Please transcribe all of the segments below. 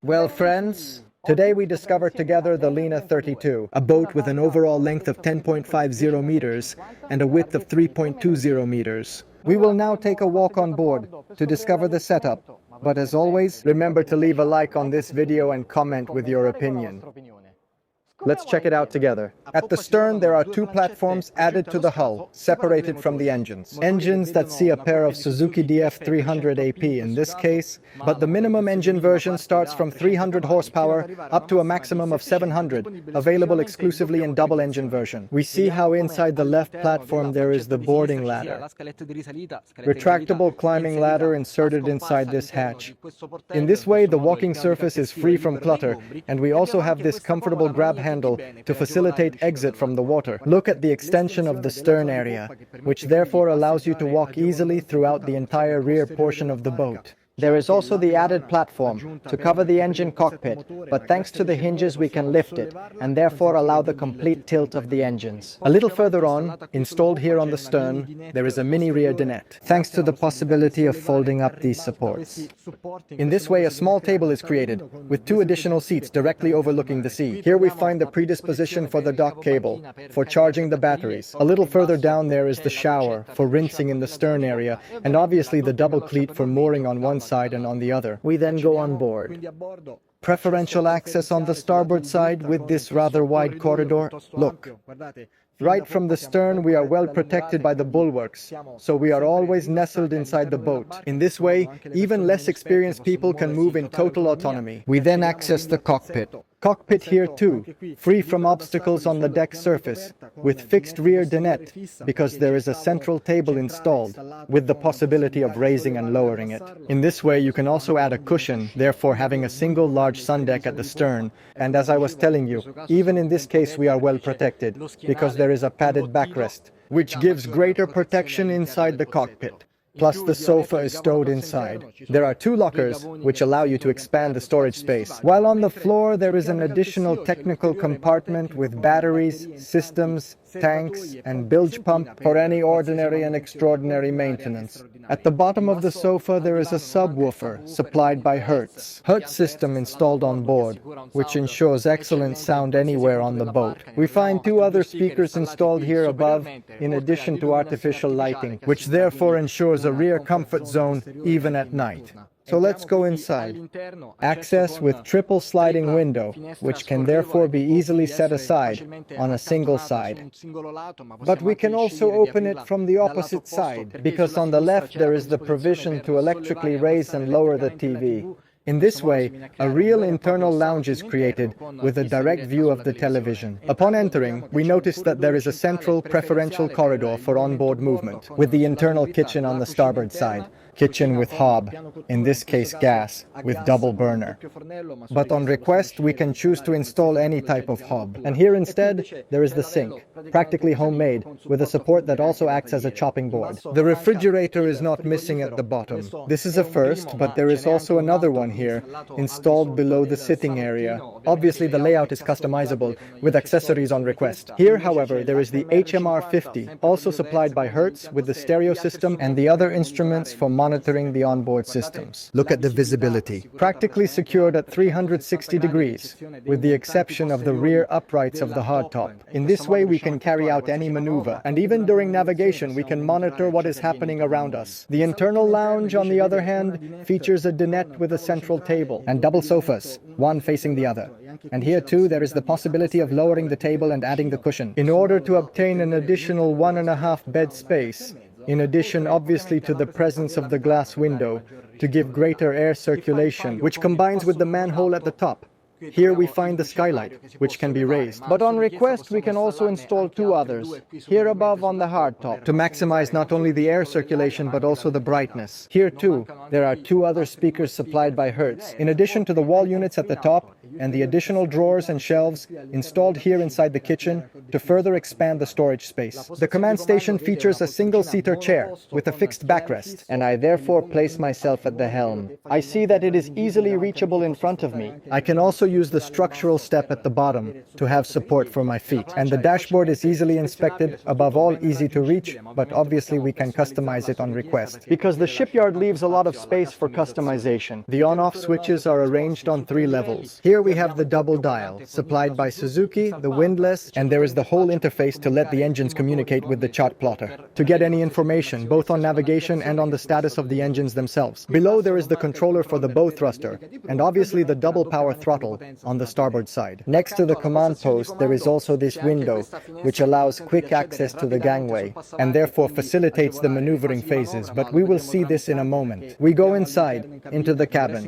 Well, friends, today we discovered together the Lena 32, a boat with an overall length of 10.50 meters and a width of 3.20 meters. We will now take a walk on board to discover the setup. But as always, remember to leave a like on this video and comment with your opinion. Let's check it out together. At the stern, there are two platforms added to the hull, separated from the engines. Engines that see a pair of Suzuki DF300 AP in this case, but the minimum engine version starts from 300 horsepower up to a maximum of 700, available exclusively in double engine version. We see how inside the left platform there is the boarding ladder. Retractable climbing ladder inserted inside this hatch. In this way, the walking surface is free from clutter, and we also have this comfortable grab handle to facilitate exit from the water. Look at the extension of the stern area, which therefore allows you to walk easily throughout the entire rear portion of the boat. There is also the added platform to cover the engine cockpit, but thanks to the hinges we can lift it, and therefore allow the complete tilt of the engines. A little further on, installed here on the stern, there is a mini rear dinette, thanks to the possibility of folding up these supports. In this way, a small table is created, with two additional seats directly overlooking the sea. Here we find the predisposition for the dock cable, for charging the batteries. A little further down there is the shower, for rinsing in the stern area, and obviously the double cleat for mooring on one side and on the other. We then go on board. Preferential access on the starboard side with this rather wide corridor. Look. Right from the stern, we are well protected by the bulwarks, so we are always nestled inside the boat. In this way, even less experienced people can move in total autonomy. We then access the cockpit. Cockpit here too, free from obstacles on the deck surface, with fixed rear dinette, because there is a central table installed, with the possibility of raising and lowering it. In this way, you can also add a cushion, therefore having a single large sun deck at the stern. And as I was telling you, even in this case we are well protected, because there is a padded backrest, which gives greater protection inside the cockpit. Plus the sofa is stowed inside. There are two lockers, which allow you to expand the storage space. While on the floor, there is an additional technical compartment with batteries, systems, tanks, and bilge pump for any ordinary and extraordinary maintenance. At the bottom of the sofa, there is a subwoofer supplied by Hertz. Hertz system installed on board, which ensures excellent sound anywhere on the boat. We find two other speakers installed here above, in addition to artificial lighting, which therefore ensures a rear comfort zone even at night. So let's go inside. Access with triple sliding window, which can therefore be easily set aside on a single side. But we can also open it from the opposite side, because on the left there is the provision to electrically raise and lower the TV. In this way, a real internal lounge is created with a direct view of the television. Upon entering, we notice that there is a central preferential corridor for onboard movement, with the internal kitchen on the starboard side. Kitchen with hob, in this case gas, with double burner. But on request, we can choose to install any type of hob. And here instead, there is the sink, practically homemade, with a support that also acts as a chopping board. The refrigerator is not missing at the bottom. This is a first, but there is also another one here, installed below the sitting area. Obviously, the layout is customizable, with accessories on request. Here, however, there is the HMR50, also supplied by Hertz, with the stereo system and the other instruments for monitoring the onboard systems. Look at the visibility. Practically secured at 360 degrees, with the exception of the rear uprights of the hardtop. In this way we can carry out any maneuver, and even during navigation we can monitor what is happening around us. The internal lounge, on the other hand, features a dinette with a central table, and double sofas, one facing the other. And here too there is the possibility of lowering the table and adding the cushion, in order to obtain an additional 1.5 bed space. In addition, obviously, to the presence of the glass window, to give greater air circulation, which combines with the manhole at the top. Here we find the skylight, which can be raised. But on request, we can also install two others, here above on the hardtop, to maximize not only the air circulation, but also the brightness. Here too, there are two other speakers supplied by Hertz, in addition to the wall units at the top, and the additional drawers and shelves installed here inside the kitchen to further expand the storage space. The command station features a single-seater chair with a fixed backrest, and I therefore place myself at the helm. I see that it is easily reachable in front of me. I can also also use the structural step at the bottom to have support for my feet. And the dashboard is easily inspected, above all easy to reach, but obviously we can customize it on request. Because the shipyard leaves a lot of space for customization. The on-off switches are arranged on 3 levels. Here we have the double dial, supplied by Suzuki, the windlass, and there is the whole interface to let the engines communicate with the chart plotter, to get any information, both on navigation and on the status of the engines themselves. Below there is the controller for the bow thruster, and obviously the double power throttle on the starboard side. Next to the command post there is also this window, which allows quick access to the gangway, and therefore facilitates the maneuvering phases, but we will see this in a moment. We go inside, into the cabin.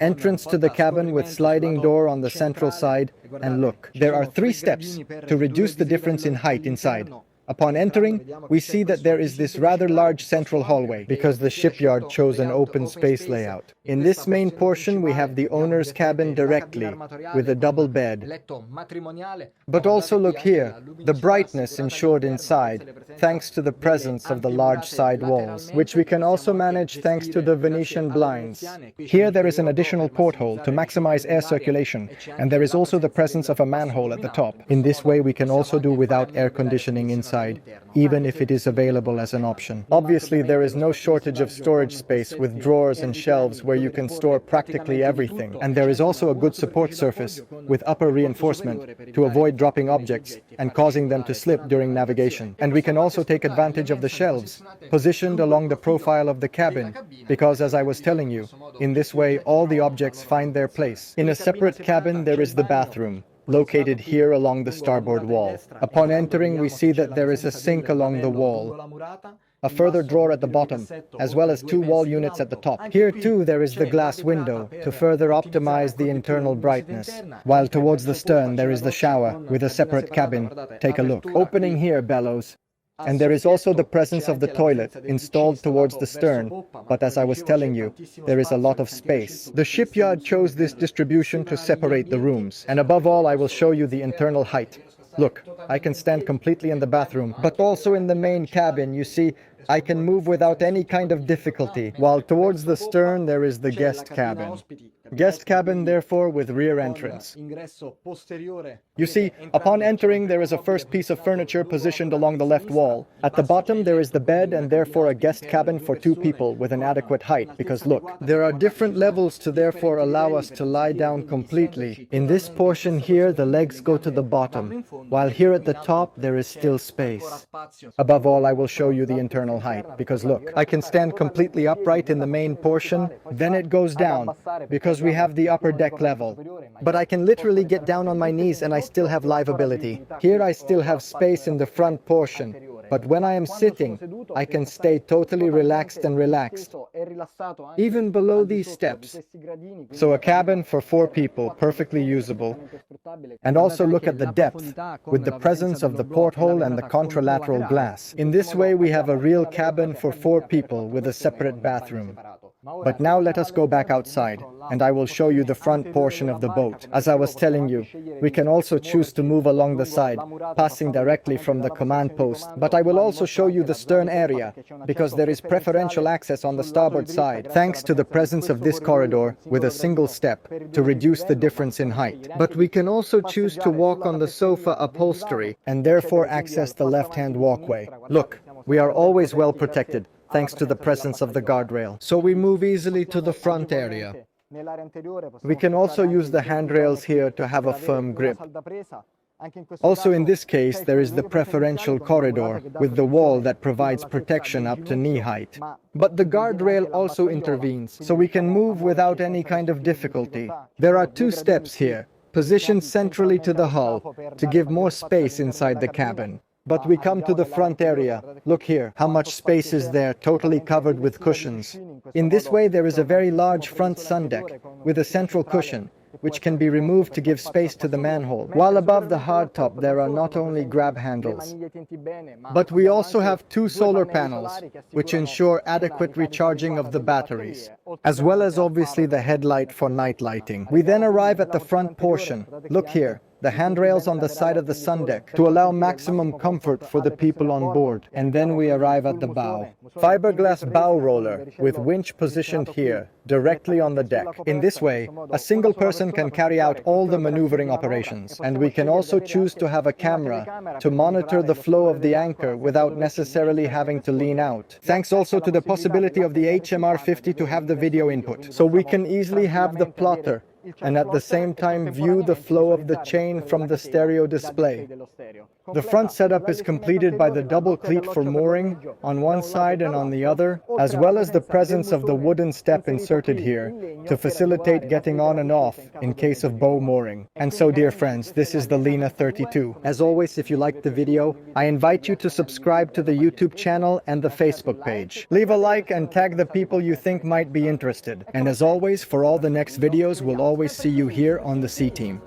Entrance to the cabin with sliding door on the central side, and look, there are 3 steps to reduce the difference in height inside. Upon entering, we see that there is this rather large central hallway, because the shipyard chose an open space layout. In this main portion, we have the owner's cabin directly, with a double bed. But also look here, the brightness ensured inside, thanks to the presence of the large side walls, which we can also manage thanks to the Venetian blinds. Here there is an additional porthole to maximize air circulation, and there is also the presence of a manhole at the top. In this way, we can also do without air conditioning inside, even if it is available as an option. Obviously, there is no shortage of storage space with drawers and shelves where you can store practically everything. And there is also a good support surface with upper reinforcement to avoid dropping objects and causing them to slip during navigation. And we can also take advantage of the shelves positioned along the profile of the cabin, because as I was telling you, in this way all the objects find their place. In a separate cabin there is the bathroom, located here along the starboard wall. Upon entering, we see that there is a sink along the wall, a further drawer at the bottom, as well as 2 wall units at the top. Here too there is the glass window to further optimize the internal brightness, while towards the stern there is the shower with a separate cabin. Take a look. Opening here bellows. And there is also the presence of the toilet installed towards the stern, but as I was telling you, there is a lot of space. The shipyard chose this distribution to separate the rooms, and above all I will show you the internal height. Look, I can stand completely in the bathroom, but also in the main cabin, you see, I can move without any kind of difficulty, while towards the stern there is the guest cabin. Guest cabin, therefore, with rear entrance. You see, upon entering, there is a first piece of furniture positioned along the left wall. At the bottom, there is the bed and therefore a guest cabin for 2 people with an adequate height, because look, there are different levels to therefore allow us to lie down completely. In this portion here, the legs go to the bottom, while here at the top, there is still space. Above all, I will show you the internal height, because look, I can stand completely upright in the main portion, then it goes down, because we have the upper deck level. But I can literally get down on my knees and I still have livability. Here I still have space in the front portion, but when I am sitting, I can stay totally relaxed, even below these steps. So a cabin for 4 people, perfectly usable. And also look at the depth, with the presence of the porthole and the contralateral glass. In this way we have a real cabin for 4 people with a separate bathroom. But now let us go back outside, and I will show you the front portion of the boat. As I was telling you, we can also choose to move along the side, passing directly from the command post. But I will also show you the stern area, because there is preferential access on the starboard side, thanks to the presence of this corridor with a single step to reduce the difference in height. But we can also choose to walk on the sofa upholstery, and therefore access the left-hand walkway. Look, we are always well protected, thanks to the presence of the guardrail. So we move easily to the front area. We can also use the handrails here to have a firm grip. Also in this case, there is the preferential corridor with the wall that provides protection up to knee height. But the guardrail also intervenes, so we can move without any kind of difficulty. There are 2 steps here, positioned centrally to the hull, to give more space inside the cabin. But we come to the front area. Look here, how much space is there, totally covered with cushions. In this way there is a very large front sun deck with a central cushion, which can be removed to give space to the manhole. While above the hardtop there are not only grab handles, but we also have 2 solar panels, which ensure adequate recharging of the batteries, as well as obviously the headlight for night lighting. We then arrive at the front portion. Look here. the handrails on the side of the sun deck to allow maximum comfort for the people on board. And then we arrive at the bow. Fiberglass bow roller with winch positioned here, directly on the deck. In this way, a single person can carry out all the maneuvering operations, and we can also choose to have a camera to monitor the flow of the anchor without necessarily having to lean out. Thanks also to the possibility of the HMR50 to have the video input, so we can easily have the plotter and at the same time view the flow of the chain from the stereo display. The front setup is completed by the double cleat for mooring on one side and on the other, as well as the presence of the wooden step inserted here to facilitate getting on and off in case of bow mooring. And so, dear friends, this is the Lena 32. As always, if you liked the video, I invite you to subscribe to the YouTube channel and the Facebook page. Leave a like and tag the people you think might be interested. And as always, for all the next videos, we'll always see you here on the C Team.